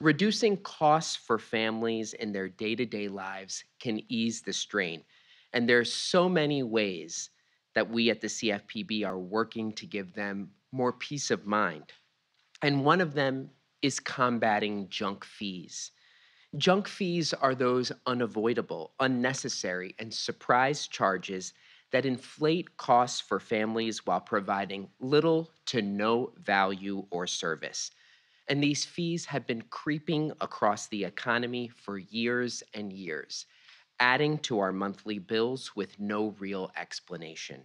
Reducing costs for families in their day to day lives can ease the strain. And there's so many ways that we at the CFPB are working to give them more peace of mind. And one of them is combating junk fees. Junk fees are those unavoidable, unnecessary, and surprise charges that inflate costs for families while providing little to no value or service. And these fees have been creeping across the economy for years and years, adding to our monthly bills with no real explanation.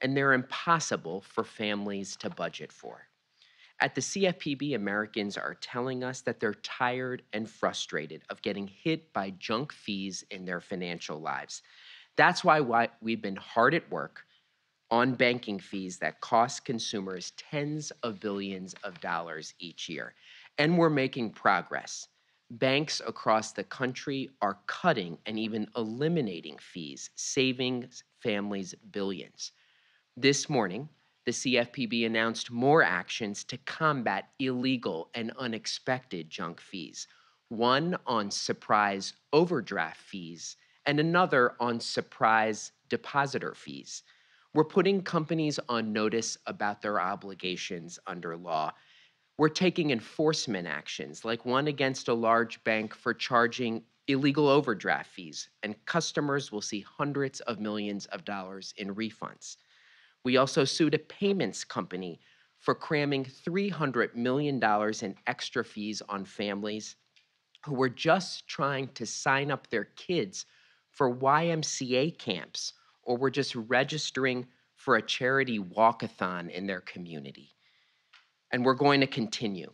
And they're impossible for families to budget for. At the CFPB, Americans are telling us that they're tired and frustrated of getting hit by junk fees in their financial lives. That's why we've been hard at work on banking fees that cost consumers tens of billions of dollars each year. And we're making progress. Banks across the country are cutting and even eliminating fees, saving families billions. This morning, the CFPB announced more actions to combat illegal and unexpected junk fees, one on surprise overdraft fees and another on surprise depositor fees. We're putting companies on notice about their obligations under law. We're taking enforcement actions, like one against a large bank for charging illegal overdraft fees, and customers will see hundreds of millions of dollars in refunds. We also sued a payments company for cramming $300 million in extra fees on families who were just trying to sign up their kids for YMCA camps or were just registering for a charity walkathon in their community. And we're going to continue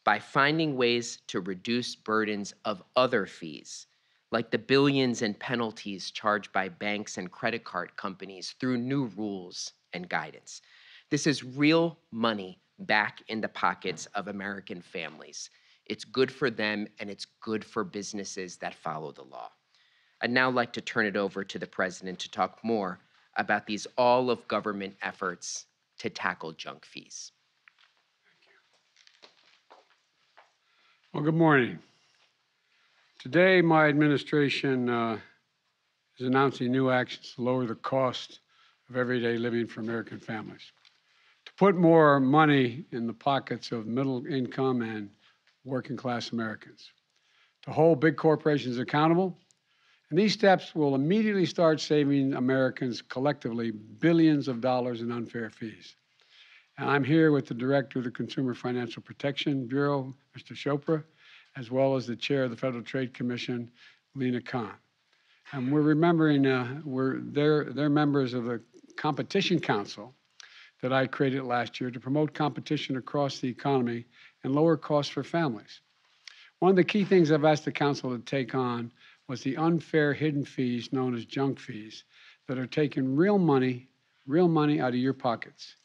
by finding ways to reduce burdens of other fees, like the billions in penalties charged by banks and credit card companies through new rules and guidance. This is real money back in the pockets of American families. It's good for them and it's good for businesses that follow the law. I'd now like to turn it over to the president to talk more about these all of government efforts to tackle junk fees. Well, good morning. Today, my administration is announcing new actions to lower the cost of everyday living for American families, to put more money in the pockets of middle income and working class Americans, to hold big corporations accountable. And these steps will immediately start saving Americans collectively billions of dollars in unfair fees. And I'm here with the Director of the Consumer Financial Protection Bureau, Mr. Chopra, as well as the Chair of the Federal Trade Commission, Lina Khan. And we're remembering they're members of the Competition Council that I created last year to promote competition across the economy and lower costs for families. One of the key things I've asked the Council to take on was the unfair hidden fees known as junk fees that are taking real money out of your pockets,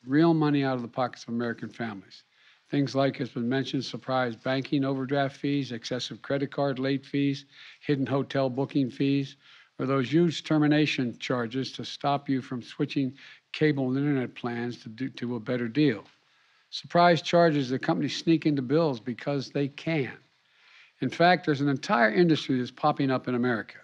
real money out of the pockets of American families. Things like, as was mentioned, surprise banking overdraft fees, excessive credit card late fees, hidden hotel booking fees, or those huge termination charges to stop you from switching cable and internet plans to a better deal. Surprise charges that companies sneak into bills because they can. In fact, there's an entire industry that's popping up in America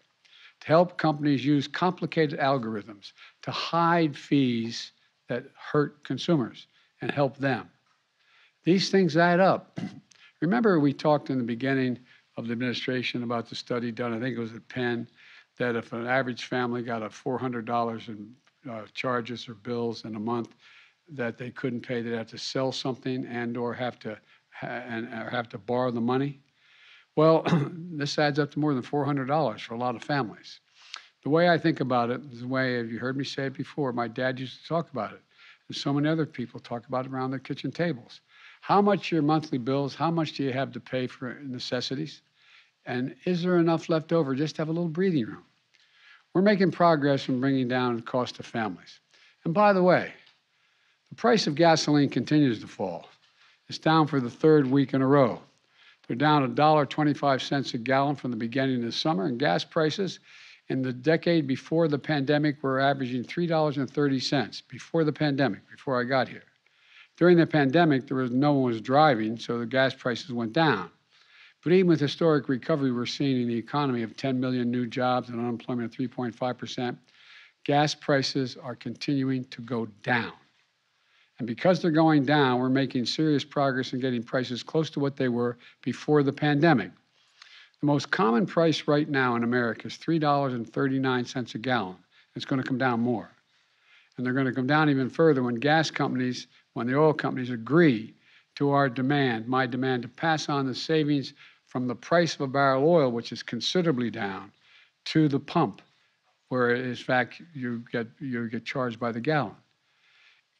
to help companies use complicated algorithms to hide fees that hurt consumers and help them. These things add up. Remember, we talked in the beginning of the administration about the study done, I think it was at Penn, that if an average family got a $400 in charges or bills in a month that they couldn't pay, they'd have to sell something and or have to borrow the money. Well, this adds up to more than $400 for a lot of families. The way I think about it is the way, you heard me say it before, my dad used to talk about it, and so many other people talk about it around their kitchen tables. How much your monthly bills, how much do you have to pay for necessities? And is there enough left over just to have a little breathing room? We're making progress in bringing down the cost of families. And by the way, the price of gasoline continues to fall. It's down for the third week in a row. They're down $1.25 a gallon from the beginning of the summer, and gas prices in the decade before the pandemic were averaging $3.30 before the pandemic, before I got here. During the pandemic, no one was driving, so the gas prices went down. But even with historic recovery we're seeing in the economy of 10 million new jobs and unemployment of 3.5%, gas prices are continuing to go down. And because they're going down, we're making serious progress in getting prices close to what they were before the pandemic. The most common price right now in America is $3.39 a gallon. It's going to come down more. And they're going to come down even further when when the oil companies agree to our demand, my demand, to pass on the savings from the price of a barrel of oil, which is considerably down, to the pump, where in fact you get charged by the gallon.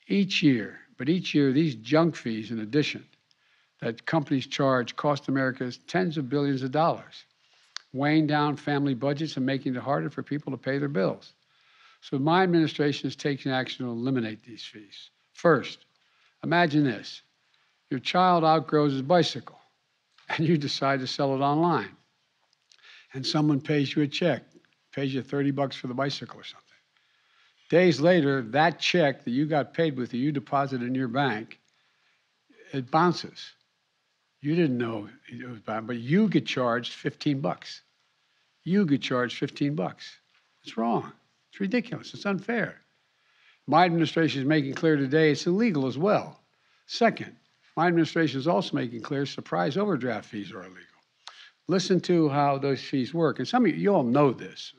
Each year, these junk fees, in addition, that companies charge cost Americans tens of billions of dollars, weighing down family budgets and making it harder for people to pay their bills. So my administration is taking action to eliminate these fees. First, imagine this. Your child outgrows his bicycle, and you decide to sell it online. And someone pays you a check, pays you $30 for the bicycle or something. Days later, that check that you got paid with, that you deposited in your bank, it bounces. You didn't know it was bad, but you get charged $15. You get charged $15. It's wrong. It's ridiculous. It's unfair. My administration is making clear today it's illegal as well. Second, my administration is also making clear surprise overdraft fees are illegal. Listen to how those fees work. And some of you all know this,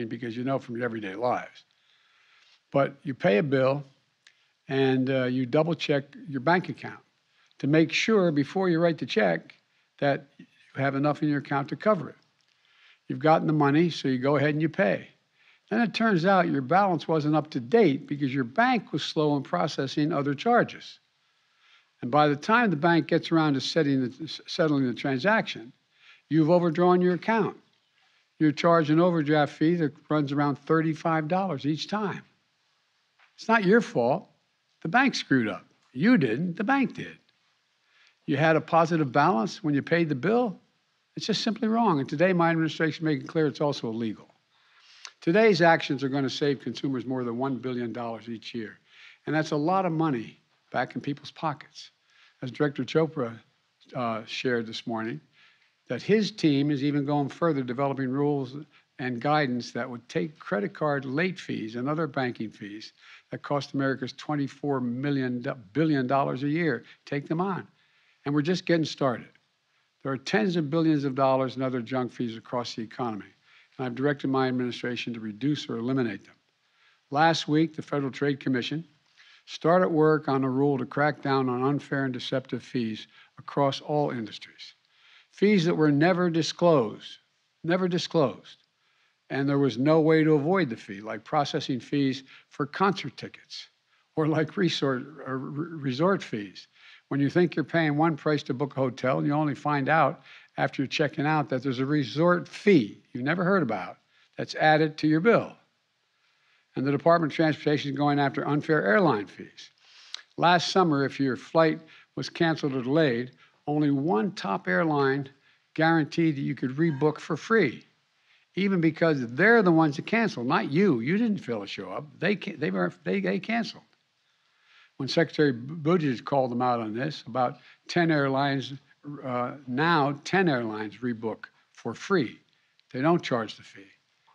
because you know from your everyday lives. But you pay a bill and you double check your bank account to make sure before you write the check that you have enough in your account to cover it. You've gotten the money, so you go ahead and you pay. Then it turns out your balance wasn't up to date because your bank was slow in processing other charges. And by the time the bank gets around to settling the transaction, you've overdrawn your account. You're charged an overdraft fee that runs around $35 each time. It's not your fault. The bank screwed up. You didn't. The bank did. You had a positive balance when you paid the bill. It's just simply wrong. And today, my administration is making clear it's also illegal. Today's actions are going to save consumers more than $1 billion each year. And that's a lot of money back in people's pockets. As Director Chopra shared this morning, that his team is even going further, developing rules and guidance that would take credit card late fees and other banking fees that cost Americans $24 billion a year, take them on. And we're just getting started. There are tens of billions of dollars in other junk fees across the economy, and I've directed my administration to reduce or eliminate them. Last week, the Federal Trade Commission started work on a rule to crack down on unfair and deceptive fees across all industries. Fees that were never disclosed, and there was no way to avoid the fee, like processing fees for concert tickets or like resort fees. When you think you're paying one price to book a hotel and you only find out after you're checking out that there's a resort fee you've never heard about that's added to your bill. And the Department of Transportation is going after unfair airline fees. Last summer, if your flight was canceled or delayed, only one top airline guaranteed that you could rebook for free, even because they're the ones that canceled, not you. You didn't fail to show up. They canceled. When Secretary Buttigieg called them out on this, about 10 airlines, now 10 airlines rebook for free. They don't charge the fee.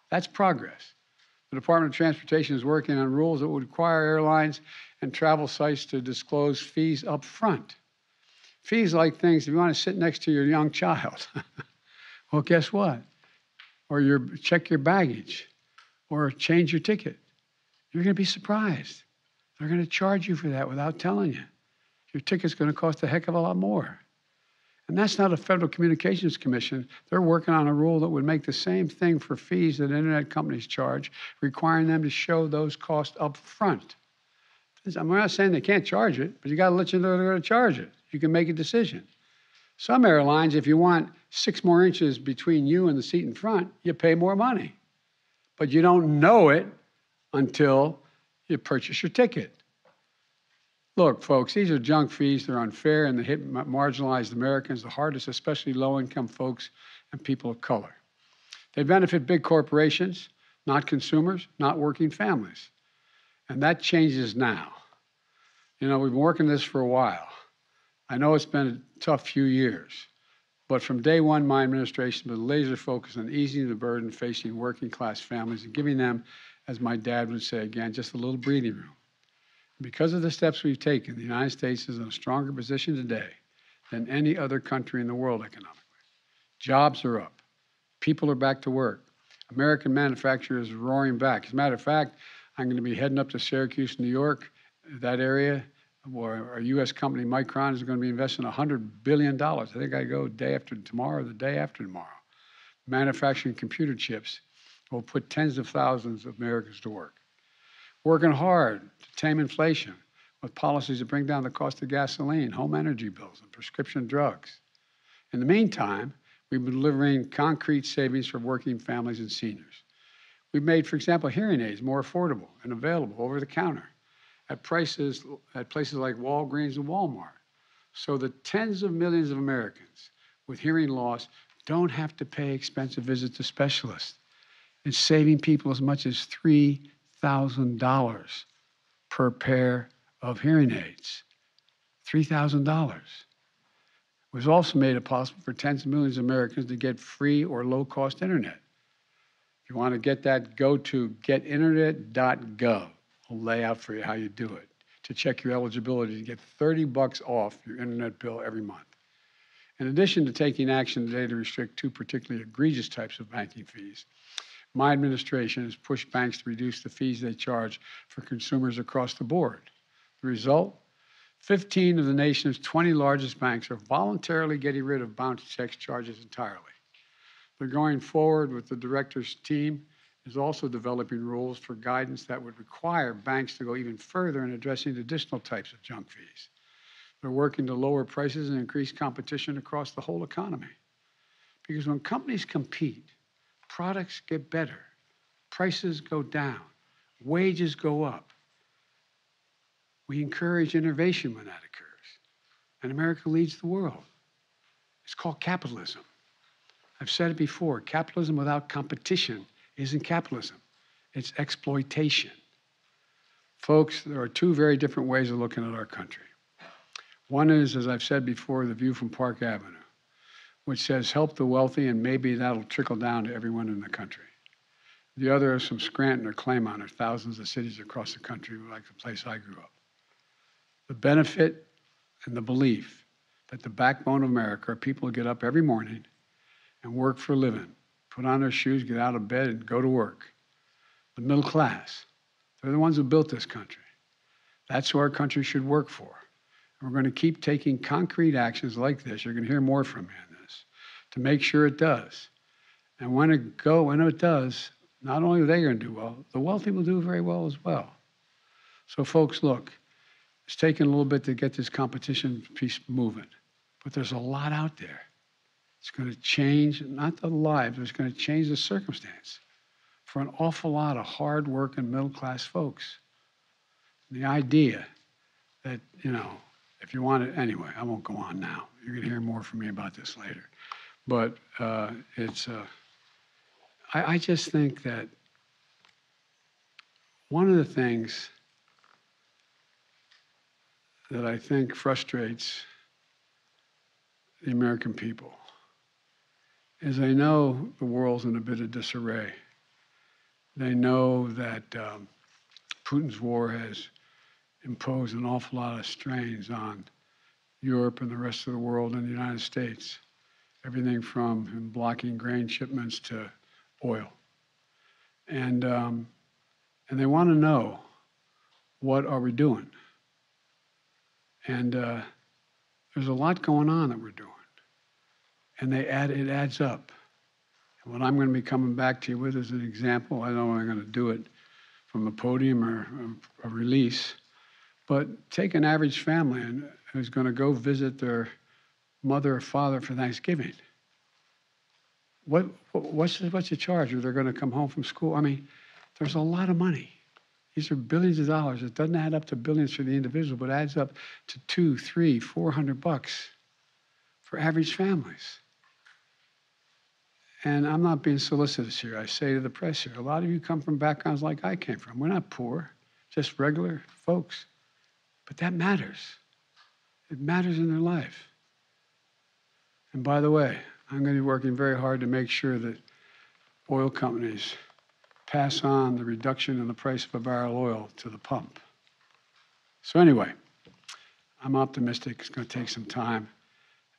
That's progress. The Department of Transportation is working on rules that would require airlines and travel sites to disclose fees up front. Fees like things, if you want to sit next to your young child, well, guess what? Or check your baggage, or change your ticket. You're going to be surprised. They're going to charge you for that without telling you. Your ticket's going to cost a heck of a lot more. And that's not a Federal Communications Commission. They're working on a rule that would make the same thing for fees that internet companies charge, requiring them to show those costs up front. I'm not saying they can't charge it, but you got to let you know they're going to charge it. You can make a decision. Some airlines, if you want 6 more inches between you and the seat in front, you pay more money. But you don't know it until you purchase your ticket. Look, folks, these are junk fees. They're unfair, and they hit marginalized Americans the hardest, especially low-income folks and people of color. They benefit big corporations, not consumers, not working families. And that changes now. You know, we've been working this for a while. I know it's been a tough few years, But from day one, my administration was laser focused on easing the burden facing working class families and giving them, as my dad would say again, just a little breathing room. Because of the steps we've taken, the United States is in a stronger position today than any other country in the world economically. Jobs are up. People are back to work. American manufacturers are roaring back. As a matter of fact, I'm going to be heading up to Syracuse, New York, that area, where our U.S. company Micron is going to be investing $100 billion. I think I go day after tomorrow or the day after tomorrow. Manufacturing computer chips will put tens of thousands of Americans to work. Working hard to tame inflation with policies that bring down the cost of gasoline, home energy bills, and prescription drugs. In the meantime, we've been delivering concrete savings for working families and seniors. We've made, for example, hearing aids more affordable and available over the counter at places like Walgreens and Walmart, so that tens of millions of Americans with hearing loss don't have to pay expensive visits to specialists. It's saving people as much as $3,000 per pair of hearing aids. $3,000. It was also made it possible for tens of millions of Americans to get free or low-cost internet. If you want to get that, go to getinternet.gov. I'll lay out for you how you do it to check your eligibility to get $30 off your internet bill every month. In addition to taking action today to restrict two particularly egregious types of banking fees, my administration has pushed banks to reduce the fees they charge for consumers across the board. The result? 15 of the nation's 20 largest banks are voluntarily getting rid of bounce check charges entirely. But going forward with the director's team is also developing rules for guidance that would require banks to go even further in addressing additional types of junk fees. They're working to lower prices and increase competition across the whole economy. Because when companies compete, products get better, prices go down, wages go up. We encourage innovation when that occurs, and America leads the world. It's called capitalism. I've said it before, capitalism without competition isn't capitalism, it's exploitation. Folks, there are two very different ways of looking at our country. One is, as I've said before, the view from Park Avenue, which says help the wealthy and maybe that'll trickle down to everyone in the country. The other is from Scranton or Claymont or thousands of cities across the country, like the place I grew up. The benefit and the belief that the backbone of America are people who get up every morning and work for a living, put on their shoes, get out of bed, and go to work. The middle class, they're the ones who built this country. That's who our country should work for. And we're going to keep taking concrete actions like this. You're going to hear more from me on this to make sure it does. And when it does, not only are they going to do well, the wealthy will do very well as well. So folks, look, it's taken a little bit to get this competition piece moving, but there's a lot out there. It's going to change, not the lives, it's going to change the circumstance for an awful lot of hard-working middle-class folks. The idea that, if you want it, anyway, I won't go on now. You're going to hear more from me about this later. But I just think that one of the things that I think frustrates the American people is they know the world's in a bit of disarray. They know that Putin's war has imposed an awful lot of strains on Europe and the rest of the world and the United States. Everything from him blocking grain shipments to oil. And they want to know, what are we doing? And there's a lot going on that we're doing. And it adds up. And what I'm going to be coming back to you with is an example. I don't know if I'm going to do it from a podium or a release, but take an average family who's going to go visit their mother or father for Thanksgiving. What's the charge? Or they're going to come home from school? I mean, there's a lot of money. These are billions of dollars. It doesn't add up to billions for the individual, but adds up to $200, $300, $400 for average families. And I'm not being solicitous here. I say to the press here, a lot of you come from backgrounds like I came from. We're not poor, just regular folks. But that matters. It matters in their life. And by the way, I'm going to be working very hard to make sure that oil companies pass on the reduction in the price of a barrel of oil to the pump. So anyway, I'm optimistic. It's going to take some time,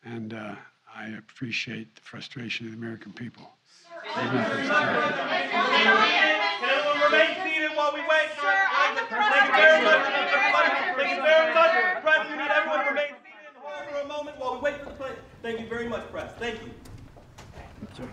and I appreciate the frustration of the American people. Can everyone remain seated while we wait? Thank you very much, everybody. Thank you very much, press. We need everyone to remain seated and hold for a moment while we wait for the plane. Thank you very much, press. Thank you.